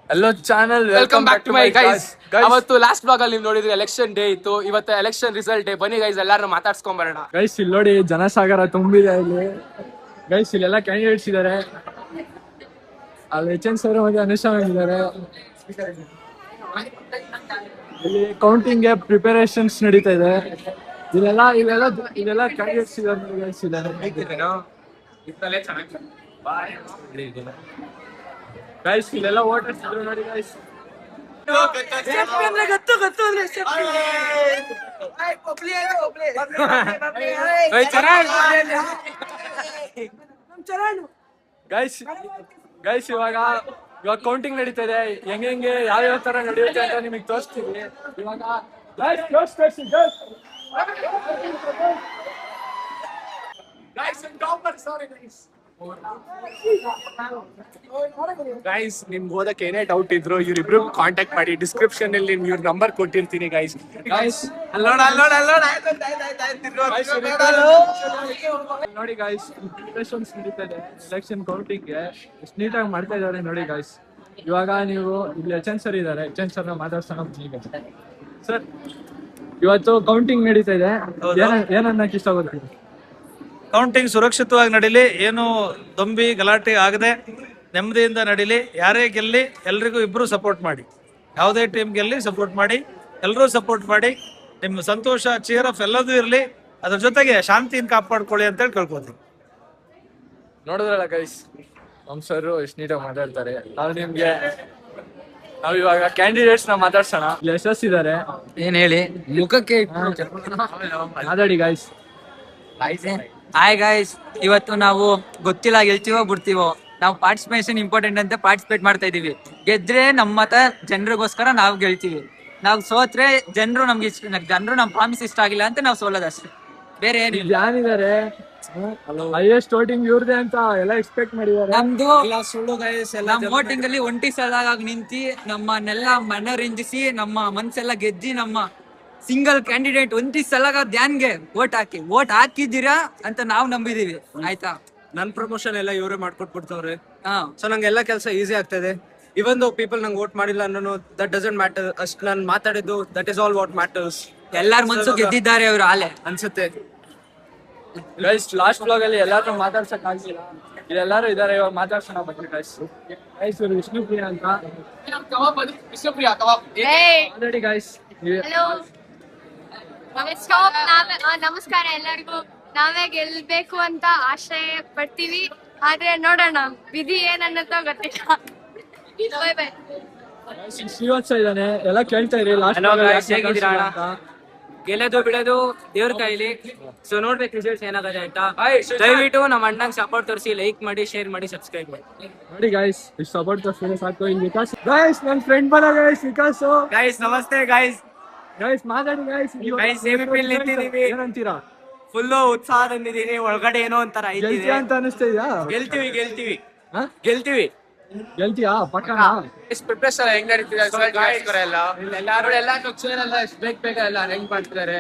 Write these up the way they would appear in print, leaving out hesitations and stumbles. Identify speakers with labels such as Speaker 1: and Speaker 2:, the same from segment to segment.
Speaker 1: Hello channel,
Speaker 2: welcome back to my guys. ಅವತ್ತು last blog ಅಲ್ಲಿ ನೀವು ನೋಡಿದ್ರೆ ಎಲೆಕ್ಷನ್ ಡೇ ಇತ್ತು. ಇವತ್ತು ಎಲೆಕ್ಷನ್ ರಿಸಲ್ಟ್ ಡೇ. ಬನ್ನಿ ಗೈಸ್, ಎಲ್ಲಾರು ಮಾತಾಡ್ಸ್ಕೊಂಡ್ ಬರೋಣ.
Speaker 1: ಗೈಸ್ ಇಲ್ಲಿ ನೋಡಿ, ಜನಸಾಗರ ತುಂಬಿದೆ ಇಲ್ಲಿ. ಗೈಸ್ ಇಲ್ಲೆಲ್ಲ ಕ್ಯಾಂಡಿಡೇಟ್ಸ್ ಇದಾರೆ. ಅಲ್ಲಿ ಎಚ್.ಎನ್. ಸರ್ ಮತ್ತೆ ಅನುಷಾ ಇದ್ದಾರೆ. ಇಲ್ಲಿ ಕೌಂಟಿಂಗ್ ಪ್ರಿಪರೇಷನ್ಸ್ ನಡೀತಾ ಇದೆ. ಇಲ್ಲೆಲ್ಲ ಕ್ಯಾಂಡಿಡೇಟ್ಸ್ ಇದ್ದಾರೆ. ಗೈಸ್ ಇಲ್ಲೆಲ್ಲ ವೋಟರ್ಸ್ ಇದ್ರು ನೋಡಿ ಗೈಸ್. ಗೈಸ್ ಇವಾಗ ಕೌಂಟಿಂಗ್ ನಡೀತಾ ಇದೆ. ಹೆಂಗೆ ಯಾವ ತರ ನಡೆಯುತ್ತೆ ಅಂತ ನಿಮಗೆ ತೋರಿಸ್ತೀವಿ ಇವಾಗ. ಗೈಸ್ ನಿಮ್ಗೆ ಓದಕ್ಕೆ ಏನೇ ಡೌಟ್ ಇದ್ರು ಇವ್ರಿಬ್ರು ಕಾಂಟ್ಯಾಕ್ಟ್ ಮಾಡಿ. ಡಿಸ್ಕ್ರಿಪ್ಷನ್ ಅಲ್ಲಿ ಇವ್ರ ನಂಬರ್ ಕೊಟ್ಟಿರ್ತೀನಿ ಗೈಸ್. ನೋಡಿ ಗೈಸ್, ಪ್ರಿಪರೇಷನ್ಸ್ ನಡೀತಾ ಇದೆ ಎಲೆಕ್ಷನ್ ಕೌಂಟಿಂಗ್ಗೆ. ಎಷ್ಟು ನೀಟಾಗಿ ಮಾಡ್ತಾ ಇದ್ದಾರೆ ನೋಡಿ ಗೈಸ್. ಇವಾಗ ನೀವು ಇಲ್ಲಿ ಎಚ್.ಎನ್. ಸರ್ ಇದ್ದಾರೆ. ಎಚ್.ಎನ್. ಸರ್ನ ಮಾತಾಡ್ಸೋಣ ಸರ್. ಇವತ್ತು ಕೌಂಟಿಂಗ್ ನಡೀತಾ ಇದೆ, ಏನನ್ನಕ್ಕೆ ಇಷ್ಟಪಡ್ತೀವಿ?
Speaker 3: ಕೌಂಟಿಂಗ್ ಸುರಕ್ಷಿತವಾಗಿ ನಡೀಲಿ, ಏನು ದೊಂಬಿ ಗಲಾಟೆ ಆಗದೆ ನೆಮ್ಮದಿಯಿಂದ ನಡೀಲಿ. ಯಾರೇ ಗೆಲ್ಲಿ ಎಲ್ರಿಗೂ ಇಬ್ರು ಸಪೋರ್ಟ್ ಮಾಡಿ. ಯಾವುದೇ ಟೀಮ್ ಗೆಲ್ಲಿ ಸಪೋರ್ಟ್ ಮಾಡಿ, ಎಲ್ಲರೂ ಸಪೋರ್ಟ್ ಮಾಡಿ. ನಿಮ್ಮ ಸಂತೋಷ, ಚೇರ್ ಆಫ್ ಎಲ್ಲದೂ ಇರಲಿ. ಅದ್ರ ಜೊತೆಗೆ ಶಾಂತಿಯನ್ನು ಕಾಪಾಡ್ಕೊಳ್ಳಿ ಅಂತೇಳಿ ಕೇಳ್ಕೊತೀನಿ.
Speaker 1: ನೋಡಿದ್ರಲ್ಲ ಗೈಸ್, ನಮ್ ಸರ್ ಎಷ್ಟು ನೀಟಾಗಿ ಮಾತಾಡ್ತಾರೆ. ನಾವ್ ಇವಾಗ ಕ್ಯಾಂಡಿಡೇಟ್ಸ್ ನ ಮಾತಾಡ್ಸೋಣ. ಇದ್ದಾರೆ,
Speaker 4: ಏನ್ ಹೇಳಿ ಮುಖಕ್ಕೆ
Speaker 1: ಮಾತಾಡಿ ಗೈಸ್.
Speaker 4: ಹಾಯ್ ಗಾಯ್ಸ್, ಇವತ್ತು ನಾವು ಗೊತ್ತಿಲ್ಲ ಗೆಲ್ತೀವೋ ಬಿಡ್ತೀವೋ. ನಾವು ಪಾರ್ಟಿಸಿಪೇಷನ್ ಇಂಪಾರ್ಟೆಂಟ್ ಅಂತ ಪಾರ್ಟಿಸಿಪೇಟ್ ಮಾಡ್ತಾ ಇದೀವಿ. ಗೆದ್ರೆ ನಮ್ಮ ಮತ ಜನರಿಗೋಸ್ಕರ ನಾವು ಗೆಲ್ತೀವಿ. ನಾವು ಸೋತ್ರೆ ಜನರು ನಮ್ ಪ್ರಾಮಿಸ್ ಇಷ್ಟ ಆಗಿಲ್ಲ ಅಂತ ನಾವು ಸೋಲೋದಷ್ಟೇ, ಬೇರೆ ಏನಿಲ್ಲ.
Speaker 1: ಯಾರಿದ್ದಾರೆ ಹೈಯೆಸ್ಟ್ ವೋಟಿಂಗ್ ಇವ್ರದೇ ಅಂತ ಎಲ್ಲ ಎಕ್ಸ್ಪೆಕ್ಟ್ ಮಾಡಿದ್ದಾರೆ.
Speaker 4: ನಮ್ದು ನಮ್ಮ ವೋಟಿಂಗ್ ಅಲ್ಲಿ ಒಂಟಿ ಸಲಗಾಗಿ ನಿಂತಿ ನಮ್ಮನ್ನೆಲ್ಲ ಮನರಂಜಿಸಿ ನಮ್ಮ ಮನ್ಸೆಲ್ಲ ಗೆದ್ದಿ ನಮ್ಮ ಸಿಂಗಲ್ ಕ್ಯಾಂಡಿಡೇಟ್ ಒಂಟಿ ಸಲಗ ಧ್ಯಾನ್ಗೆ ವೋಟ್ ಹಾಕಿದ್ದೀರಾ ಅಂತ ನಾವು ನಂಬಿದೀವಿ. ಆಯ್ತಾ,
Speaker 5: ನನ್ ಪ್ರಮೋಷನ್ ಎಲ್ಲ ಇವರೇ ಮಾಡ್ಕೊಟ್ಬಿಡ್ತವ್ರೆ. ಸೊ ನಂಗೆಲ್ಲ ಕೆಲಸ ಈಸಿ ಆಗ್ತದೆ. ಇವನ್ ದೋ ಪೀಪಲ್ ನಂಗೆ ವೋಟ್ ಮಾಡಿಲ್ಲ ಅನ್ನೋ ದಟ್ ಡಸಂಟ್ ಮ್ಯಾಟರ್. ಅಷ್ಟು ನಾನು ಮಾತಾಡಿದ್ದು that is all what matters.
Speaker 4: ಎಲ್ಲಾರ ಮನ್ಸು ಗೆದ್ದಿದ್ದಾರೆ ಅವರು ಆಲೆ
Speaker 5: ಅನ್ಸುತ್ತೆ.
Speaker 1: ಗೈಸ್ ಲಾಸ್ಟ್ ಬ್ಲಾಗ್ ಅಲ್ಲಿ ಎಲ್ಲಾರು ಮಾತಾಡ್ಸಕ್ ಆಗಿಲ್ಲ. ಇಲ್ಲೆಲ್ಲಾರು ಇದಾರೆ, ಇವಾಗ ಮಾತಾಡ್ಸೋಣ ಬನ್ನಿ ಗೈಸ್. ಗೈಸ್ ಇವರು ವಿಷ್ಣುಪ್ರಿಯಾ ಅಂತ. ಆಲ್ರೆಡಿ ಗೈಸ್
Speaker 6: ನಮಸ್ಕಾರ ಎಲ್ಲರಿಗೂ. ನಾವೇ ಗೆಲ್ಬೇಕು ಅಂತ ಆಶ್ರಯ ಪಡ್ತೀವಿ, ಆದ್ರೆ ನೋಡೋಣ ವಿಧಿ ಏನನ್ನತ್ತೋ ಗೊತ್ತಿಲ್ಲ. Bye bye.
Speaker 1: ಶ್ರೀವತ್ಸ ಇದ್ದಾನೆ, ಎಲ್ಲ ಕೇಳ್ತಾ ಇರಿ. ಲಾಸ್ಟ್
Speaker 4: ಗೆಲ್ಲೋದು ಬಿಡೋದು ದೇವ್ರ ಕೈಲಿ. ಸೊ ನೋಡ್ಬೇಕು ರಿಸಲ್ಟ್ಸ್ ಏನಾಗದೆ ಆಯ್ತಾ. ದಯವಿಟ್ಟು ನಮ್ಮ ಅಣ್ಣಂಗ್ ಸಪೋರ್ಟ್ ತೋರಿಸಿ, ಲೈಕ್ ಮಾಡಿ, ಶೇರ್ ಮಾಡಿ, ಸಬ್ಸ್ಕ್ರೈಬ್ ಮಾಡಿ.
Speaker 1: ನೋಡಿ ಗೈಸ್, ಇಷ್ಟು ಸಪೋರ್ಟ್ ತೋರಿಸಿದ್ರೆ ಸಾಕು. ಇಲ್ಲಿ ವಿಕಾಸ್ ಗೈಸ್, ನನ್ನ ಫ್ರೆಂಡ್ ಬರ ಗೈಸ್, ವಿಕಾಸ್
Speaker 4: ಗೈಸ್. ನಮಸ್ತೆ ಗೈಸ್.
Speaker 1: ಗೈಸ್ ಮಾತಾಡಿ ಗೈಸ್. ಏನಂತೀರಾ?
Speaker 4: ಫುಲ್ಲು ಉತ್ಸಾಹದಿಂದಿದ್ದೀನಿ. ಒಳಗಡೆ ಏನೋ ಒಂಥರ
Speaker 1: ಅಂತ ಅನಿಸ್ತಾ ಇದೆಯಾ?
Speaker 4: ಗೆಲ್ತೀವಿ.
Speaker 1: ಗೆಲ್ತೀಯಾ ಪಕ್ಕನ?
Speaker 2: ಪ್ರಿಪರೇಷನ್ ಹೆಂಗ್ ನಡೀತಿದೆ ಎಲ್ಲಾರು ಚೇರ್ ಎಲ್ಲ ಎಷ್ಟು ಬೇಗ ಎಲ್ಲ ಹೆಂಗ್ ಮಾಡ್ತಿದ್ದಾರೆ.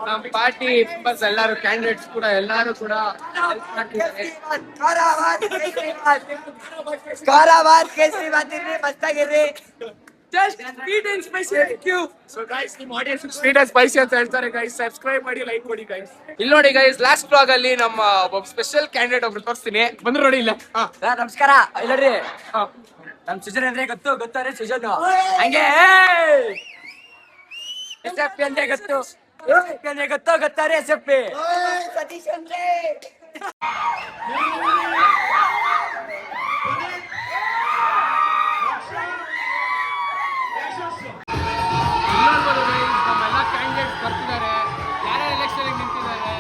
Speaker 2: ನಮ್ಮ ಪಾರ್ಟಿ ಮೆಂಬರ್ಸ್ ಎಲ್ಲಾರು, ಕ್ಯಾಂಡಿಡೇಟ್ಸ್ ಕೂಡ ಎಲ್ಲಾರು ಕೂಡ sweet and spicy. So guys, ನಿಮ್ಮ ಆಡಿಯನ್ಸ್ ಸ್ವೀಟ್ ಅಂಡ್ ಸ್ಪೈಸಿ ಅಂತ ಹೇಳ್ತಾರೆ ಗೈಸ್. ಸಬ್ಸ್ಕ್ರೈಬ್ ಮಾಡಿ, ಲೈಕ್ ಮಾಡಿ ಗೈಸ್. ಇಲ್ಲಿ ನೋಡಿ ಗೈಸ್, ಲಾಸ್ಟ್ ಬ್ಲಾಗ್ ಅಲ್ಲಿ ನಮ್ಮ ಒಬ್ಬ ಸ್ಪೆಷಲ್ ಕ್ಯಾಂಡಿಡೇಟ್ ಒಬ್ರು ತೋರಿಸ್ತೀನಿ. ಬಂದ್ರು ನೋಡಿ ಇಲ್ಲ.
Speaker 4: ನಮಸ್ಕಾರ. ಇಲ್ಲರಿ ನಮ್ ಸುಜನ್ ಅಂದ್ರೆ ಗೊತ್ತಾರೆ ಸುಜನ್ ಹಂಗೆ ಎಸ್.ಎಫ್.ಪಿ ಅಂದ್ರೆ ಗೊತ್ತಾರೆ ಎಸ್.ಎಫ್.ಪಿ. ಸತೀಶ್ ಅಂದ್ರೆ
Speaker 2: ನಮ್ಮೆಲ್ಲ ಕ್ಯಾಂಡಿಡೇಟ್ಸ್ ಬರ್ತಿದ್ದಾರೆ, ಯಾರ್ಯಾರು ಎಲೆಕ್ಷನ್ ನಿಂತಿದ್ದಾರೆ.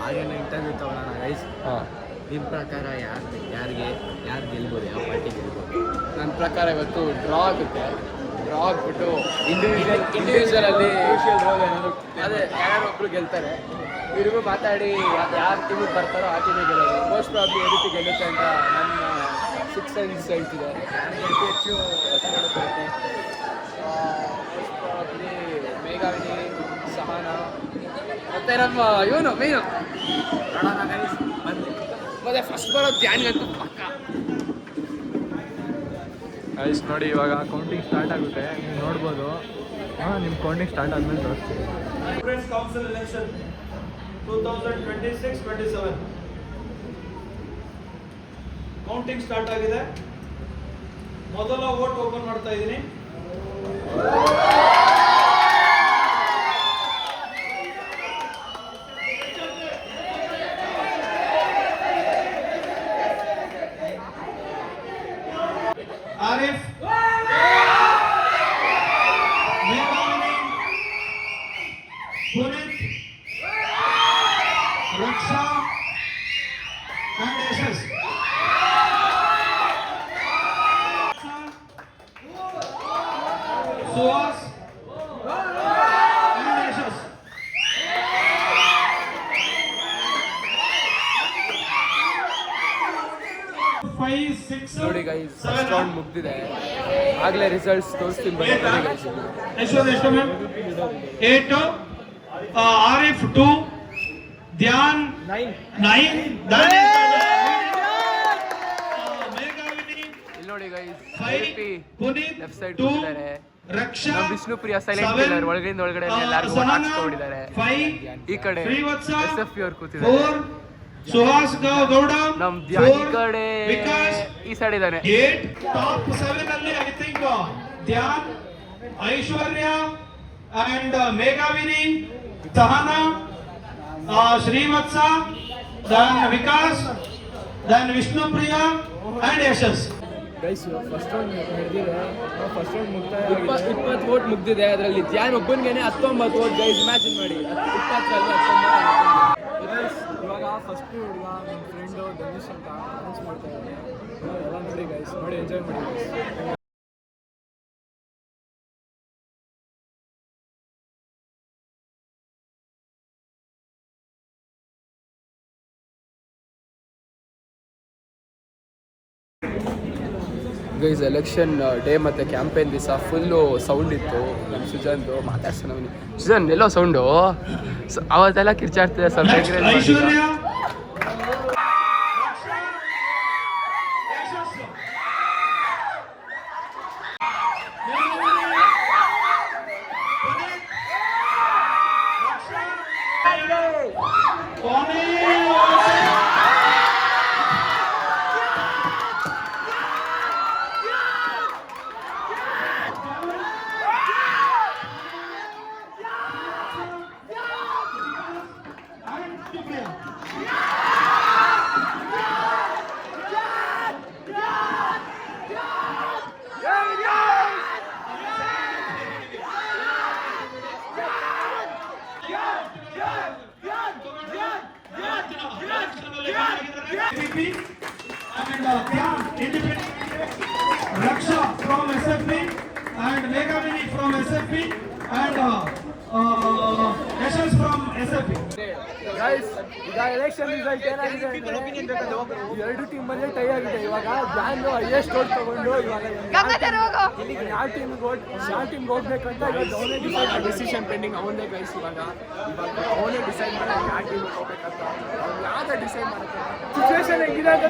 Speaker 5: ಆರ್ಯನ ಇಂಟರ್ವ್ಯೂ ತಗೊಳ್ಳೋಣ ಗೈಸ್. ನಿಮ್ಮ ಪ್ರಕಾರ ಯಾರು ಗೆಲ್ಬೋದು, ಯಾವ ಪಾರ್ಟಿ ಗೆಲ್ಬೋದು?
Speaker 2: ನನ್ನ ಪ್ರಕಾರ ಇವತ್ತು ಡ್ರಾ ಆಗುತ್ತೆ. ಡ್ರಾ ಆಗ್ಬಿಟ್ಟು ಇಂಡಿವಿಜುವಲ್ ಅಲ್ಲಿ ಅದೇ ಯಾರು ಒಬ್ರು ಗೆಲ್ತಾರೆ. ಇವ್ರಿಗೂ ಮಾತಾಡಿ ಯಾರು ಟೀಮಿಗೆ ಬರ್ತಾರೋ ಆ ಟೀಮಿಗೆ ಗೆಲ್ಲೋದು. ಮೋಸ್ಟ್ ಪ್ರಾಬ್ಲಿ ಈ ರೀತಿ ಗೆಲ್ಲುತ್ತೆ ಅಂತ ನನ್ನ 6 ಸೆನ್ಸ್ ಹೇಳ್ತಿದ್ದಾರೆ. ಮತ್ತೆ ನಮ್ಮ ಇವನು ಮೀನು ಮತ್ತೆ ಫಸ್ಟ್ ಬರೋ ಧ್ಯಾನ್ಗಂತೂ ಪಕ್ಕ.
Speaker 1: ಗೈಸ್ ನೋಡಿ ಇವಾಗ ಕೌಂಟಿಂಗ್ ಸ್ಟಾರ್ಟ್ ಆಗುತ್ತೆ, ನೀವು ನೋಡ್ಬೋದು. ನಿಮ್ಮ ಕೌಂಟಿಂಗ್ ಸ್ಟಾರ್ಟ್ ಆದ್ಮೇಲೆ ತೋರಿಸ್ತೀವಿ.
Speaker 3: Students council election 2026-27 counting start ಆಗಿದೆ. ಮೊದಲ ವೋಟ್ ಓಪನ್ ಮಾಡ್ತಾ ಇದ್ದೀನಿ. ಆರಿಫ್, ಮೇಘಾವಿನಿ, ಪುನೀತ್, ರಕ್ಷಾ and ಯಶಸ್. ಸುಹಾಸ್ and ಯಶಸ್.
Speaker 2: ನೋಡಿ ಗೈಸ್ ಫಸ್ಟ್ ರೌಂಡ್ ಮುಗ್ದಿದೆ, ಆಗ್ಲೇ ರಿಸಲ್ಟ್ಸ್ ತೋರಿಸ್ತೀನಿ ಬನ್ನಿ ಗೈಸ್.
Speaker 3: ಎಷ್ಟು ಮ್ಯಾಮ್? 8, ಆರಿಫ್ 2, ಧ್ಯಾನ್ 9, ಮೇಘಾವಿನಿ
Speaker 2: ಇಲ್ಲಿ ನೋಡಿ ಗೈಸ್
Speaker 3: 5, ಪುನೀತ್
Speaker 2: ಲೆಫ್ಟ್ ಸೈಡ್
Speaker 3: 2,
Speaker 2: ಕೂತಿದ್ದಾರೆ.
Speaker 3: ರಕ್ಷಾ
Speaker 2: ನಮ್ಮ ವಿಷ್ಣುಪ್ರಿಯ ಸೈಲೆಂಟ್ ಕಿಲ್ಲರ್ ಒಳಗಡೆ ಎಲ್ಲರಿಗೂ ವೋಟ್ ಹಾಕ್ಸ್ಕೊಂಡಿದ್ದಾರೆ.
Speaker 3: 5,
Speaker 2: ಈ ಕಡೆ
Speaker 3: ಶ್ರೀವತ್ಸ
Speaker 2: SFP ಅವ್ರು ಕೂತಿದ್ದಾರೆ.
Speaker 3: 4, ಸುಹಾಸ್ ಗೌಡ,
Speaker 2: ನಮ್ ಧ್ಯಾನ್ ಈ
Speaker 3: 4,
Speaker 2: ಕಡೆ
Speaker 3: ವಿಕಾಸ್
Speaker 2: ಈ ಸೈಡ್ ಇದ್ದಾನೆ.
Speaker 3: 8. ಟಾಪ್ 7 ಅಲ್ಲಿ I think Dhyan, Aishwarya and ಮೇಘಾವಿನಿ, Sahana, Srivatsa, then Vikas, then Vishnupriya and Yashas.
Speaker 1: Guys first round ನಡೆದಿದೆ, ಫಸ್ಟ್ ರೌಂಡ್ ಮುಕ್ತಾಯ
Speaker 2: 20 ವೋಟ್ ಮುಗ್ದಿದೆ. ಅದರಲ್ಲಿ ಧ್ಯಾನ್ ಒಬ್ಬನಿಗೆ 19 ವೋಟ್ ಗೈಸ್. ಇಮ್ಯಾಜಿನ್ ಮಾಡಿ 20ರಲ್ಲಿ 19.
Speaker 1: ಇವಾಗ ಫಸ್ಟ್ ಹುಡುಗ ನನ್ನ ಫ್ರೆಂಡು ಧನುಷ್ ಅಂತ ಅನೌನ್ಸ್ ಮಾಡ್ತಾ ಇದ್ದಾರೆ. ಎಲ್ಲ ನೋಡಿ ಗೈಸ್, ನೋಡಿ ಎಂಜಾಯ್ ಮಾಡಿ ಗೈಸ್.
Speaker 2: ಗೈಸ್ ಎಲೆಕ್ಷನ್ ಡೇ ಮತ್ತು ಕ್ಯಾಂಪೇನ್ ದಿವಸ ಫುಲ್ಲು ಸೌಂಡ್ ಇತ್ತು. ನಮ್ಮ ಸುಜಾನ್ದು ಮಾತಾಡ್ಸೋಣ ಅವನಿ. ಸುಜಾನ್ ಎಲ್ಲೋ ಸೌಂಡು ಅವತ್ತೆಲ್ಲ ಕಿರ್ಚಾಡ್ತಿದೆ ಸ್ವಲ್ಪ
Speaker 3: ಐಶ್ವರ್ಯ, Raksha from SFP and Meghavini from SFP and Yashas from SFP.
Speaker 2: Guys ಈಗ ಎಲೆಕ್ಷನ್ ರಿಸಲ್ಟ್ ಏನಾಗಿದೆ ಅಂದರೆ ಎರಡು ಟೀಮಲ್ಲೇ ಟೈ ಆಗಿದೆ. ಇವಾಗ ಧ್ಯಾನು ಹೈಯೆಸ್ಟ್ ವೋಟ್ ತಗೊಂಡು ಇವಾಗ ಯಾವ ಟೀಮ್ಗೆ ಹೋಗ್ಬೇಕಂತ ಇವಾಗ ಅವನೇ ಡಿಸೈಡ್ ಡಿಸಿಷನ್ ಪೆಂಡಿಂಗ್ ಅವನೇ ಗೈಸ್. ಇವಾಗ ಅವನೇ ಡಿಸೈಡ್ ಮಾಡಿ ಯಾವ ಟೀಮಿಗೆ ಹೋಗ್ಬೇಕಂತ ಅವ್ನು ಯಾವ್ದು ಡಿಸೈಡ್ ಮಾಡುತ್ತೆ. ಸಿಚುವೇಶನ್ ಹೆಂಗಿದೆ ಅಂತ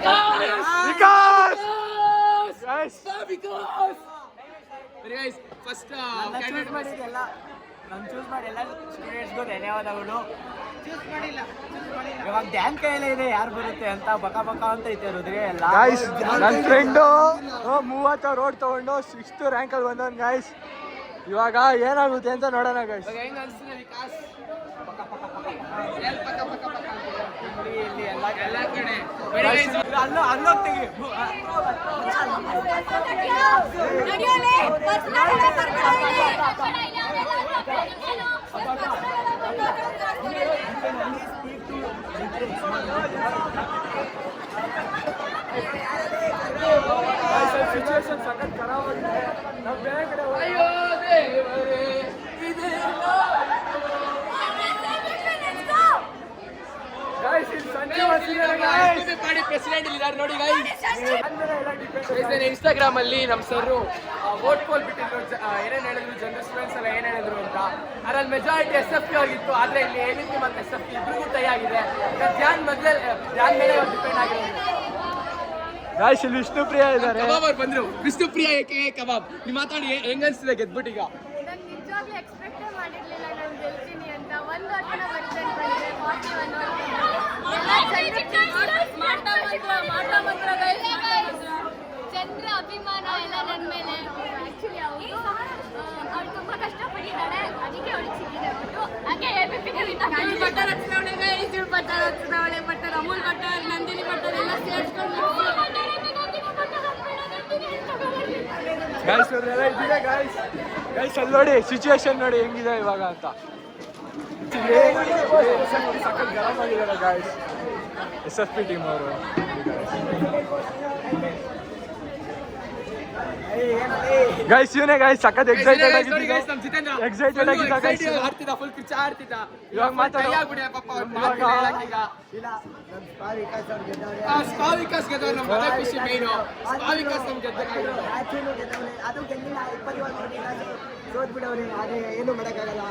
Speaker 2: ಫಸ್ಟ್
Speaker 4: ನಾನು ಚೂಸ್ ಮಾಡಿ ಎಲ್ಲ ಸ್ಟೂಡೆಂಟ್ಸ್ಗೂ ಧನ್ಯವಾದಗಳು. ಇವಾಗ ಡ್ಯಾನ್ ಕೈಯಲ್ಲೇ ಇದೆ ಯಾರು ಬರುತ್ತೆ ಅಂತ ಬಕ ಅಂತ ಐತೆ ಹೃದಯ ಎಲ್ಲ.
Speaker 2: ಗಾಯ್ಸ್ ನನ್ನ ಫ್ರೆಂಡು 30 ರೋಡ್ ತಗೊಂಡು 6th ರ್ಯಾಂಕಲ್ಲಿ ಬಂದವನು ಗಾಯ್ಸ್. ಇವಾಗ ಏನಾಗುತ್ತೆ ಅಂತ ನೋಡೋಣ ಗಾಯ್ಸ್.
Speaker 4: ಅಲ್ಲೋಗ್ತೀವಿ
Speaker 2: ಸಿಚುವೇಶನ್ ಸಖತ್ ಖರಾಬ್ ಆಗಿದೆ. ನಾವು ಬೇರೆ ಕಡೆ ಪ್ರೆಸಿಡೆಂಟ್ ಇದ್ದಾರೆ ನೋಡಿ ಗೈಸ್. ಇನ್ಸ್ಟಾಗ್ರಾಮ್ ಅಲ್ಲಿ ನಮ್ಮ ಸರ್ ವೋಟ್ ಪೋಲ್ ಬಿಟ್ಟಿದ್ರು, ಏನೇನು ಹೇಳಿದ್ರು, ಜನರಲ್ ಸ್ಟೂಡೆಂಟ್ಸ್ ಎಲ್ಲ ಏನ್ ಹೇಳಿದ್ರು ಅಂತ. ಅದ್ರಲ್ಲಿ ಮೆಜಾರಿಟಿ SF ಆಗಿತ್ತು, ಆದ್ರೆ ಇಲ್ಲಿ AVP ಮತ್ತೆ SF ಇಬ್ರಿಗೂ ಟೈ ಆಗಿದೆ. ಧ್ಯಾನ್ ಮೇಲೆ ಡಿಪೆಂಡ್ ಆಗಿರೋದು.
Speaker 1: ಗಾಯ್ಸ್ ಇಲ್ಲಿ ವಿಷ್ಣುಪ್ರಿಯ ಇದ್ದಾರೆ.
Speaker 2: ಕಬಾಬ್ ಅವ್ರು ಬಂದ್ರು. ವಿಷ್ಣುಪ್ರಿಯ ಏಕೆ ಕಬಾಬ್. ನೀವು ಮಾತಾಡಿ ಹೆಂಗ್ ಅನ್ಸಿದೆ ಗೆದ್ಬಿಟ್ಟು ಈಗ?
Speaker 6: ನಾನು ನಿಜವಾಗ್ಲೂ ಎಕ್ಸ್ಪೆಕ್ಟೇ ಮಾಡಿರ್ಲಿಲ್ಲ ನಾನು ಗೆಲ್ತೀನಿ ಅಂತ. ಒಂದು ವರ್ಷ ಬರುತ್ತೆ ಅನ್ಕೊಂಡಿದ್ದೆ 41 ಜನರ ಅಭಿಮಾನ ಎಲ್ಲ ನನ್ನ ಮೇಲೆ. ಆಕ್ಚುಲಿ ಅವ್ರು ತುಂಬಾ ಕಷ್ಟಪಟ್ಟಿದ್ದಾಳೆ, ಅದಕ್ಕೆ ಅವಳಿಗೆ ಸಿಕ್ಕಿದೆ ಬಿಟ್ಟು. ಹಾಗೆ ಬಟ್ಟರ್ ಚುನಾವಣೆ butter Amul butter Nandini butter ಎಲ್ಲ ಸೇರಿಸ್ಕೊಂಡು
Speaker 1: ಗಾಯ್ಸ್ ಅವರೆಲ್ಲ ಇದ್ದೀರಾ ಗಾಯ್ಸ್. ಗಾಯ್ಸ್ ಅಲ್ಲಿ ನೋಡಿ ಸಿಚುವೇಶನ್ ನೋಡಿ ಹೆಂಗಿದೆ ಇವಾಗ ಅಂತ. ಸಖತ್ ಗರಂ ಆಗಿದ್ದಾರೆ ಗಾಯ್ಸ್ SFP ಟೀಮ್ ಅವರು. ಗೈಸ್ ಇವನೇ ಗೈಸ್ ಸಖತ್ ಎಕ್ಸೈಟೆಡ್ ಆಗಿದ್ದ ಗೈಸ್.
Speaker 2: ಆಡ್ತಿದ್ದ ಫುಲ್ ಕಿಚ್ಚ ಆಡ್ತಿದ್ದ.
Speaker 1: ಇವಾಗ ಮಾತಾಡಿ
Speaker 2: ಸ್ಪಾ ವಿಕಾಸ್ ಗೆದ್ದವ್ರು ನಮ್ಮ ಮನೆ ಖುಷಿ ಮೇನು. ಸ್ಪಾ ವಿಕಾಸ್ ನಮ್ ಗೆದ್ದಕ್ಕಾಗಿರೋದು.
Speaker 7: ಅದು ಗೆಲ್ಲಿಲ್ಲ 20 ಸೋತ್ ಬಿಡವ್ರೆ. ಆದ್ರೆ ಏನು ಮಾಡಕ್ಕಾಗಲ್ಲ.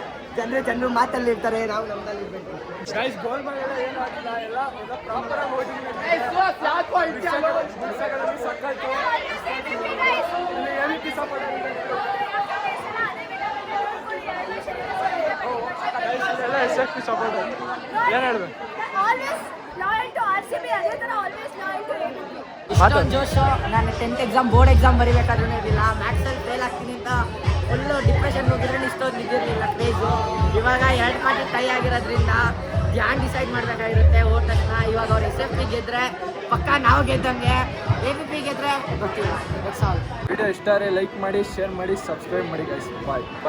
Speaker 7: ಜನರು ಮಾತಲ್ಲಿ ಇರ್ತಾರೆ, ನಾವು ನಮ್ಮಲ್ಲಿ ಇರ್ಬೇಕು.
Speaker 1: ಗೈಸ್ ಗೋಲ್ ಮಾಡಲ್ಲ ಏನು ಆಗಿಲ್ಲ, ಎಲ್ಲ ಪ್ರಾಪರ್ ಆಗಿ ಓಡಿಂಗ್ ಸಖತ್ತು. AVP ಸಪೋರ್ಟ್ ಎಲ್ಲ SFP ಸಪೋರ್ಟ್. ಏನು ಹೇಳ್ಬೇಕು?
Speaker 7: ಇಷ್ಟೊಂದು ಜೋಶು. ನಾನು 10th ಎಕ್ಸಾಮ್ ಬೋರ್ಡ್ ಎಕ್ಸಾಮ್ ಬರೀಬೇಕಾದ್ರೂ ಇರಲಿಲ್ಲ. ಮ್ಯಾಥ್ಸಲ್ಲಿ ಫೇಲ್ ಆಗ್ತೀನಿ ಅಂತ ಒಳ್ಳೆ ಡಿಪ್ರೆಷನ್ ಹೋಗಿದ್ರೆ ಇಷ್ಟೊಂದು ಇದ್ದಿರಲಿಲ್ಲ ಕ್ರೇಜು. ಇವಾಗ 2 ಪಾರ್ಟಿ ಟೈ ಆಗಿರೋದ್ರಿಂದ ಧ್ಯಾನ್ ಡಿಸೈಡ್ ಮಾಡಬೇಕಾಗಿರುತ್ತೆ ಓಟ್ ತಕ್ಷಣ. ಇವಾಗ ಅವ್ರು SFP ಗೆದ್ರೆ ಪಕ್ಕ ನಾವು ಗೆದ್ದಂಗೆ, AVP ಗೆದ್ರೆ ಗೊತ್ತಿಲ್ಲ.
Speaker 1: ವಿಡಿಯೋ ಇಷ್ಟ ಲೈಕ್ ಮಾಡಿ, ಶೇರ್ ಮಾಡಿ, ಸಬ್ಸ್ಕ್ರೈಬ್ ಮಾಡಿ ಗೈಸ್. ಬಾಯ್.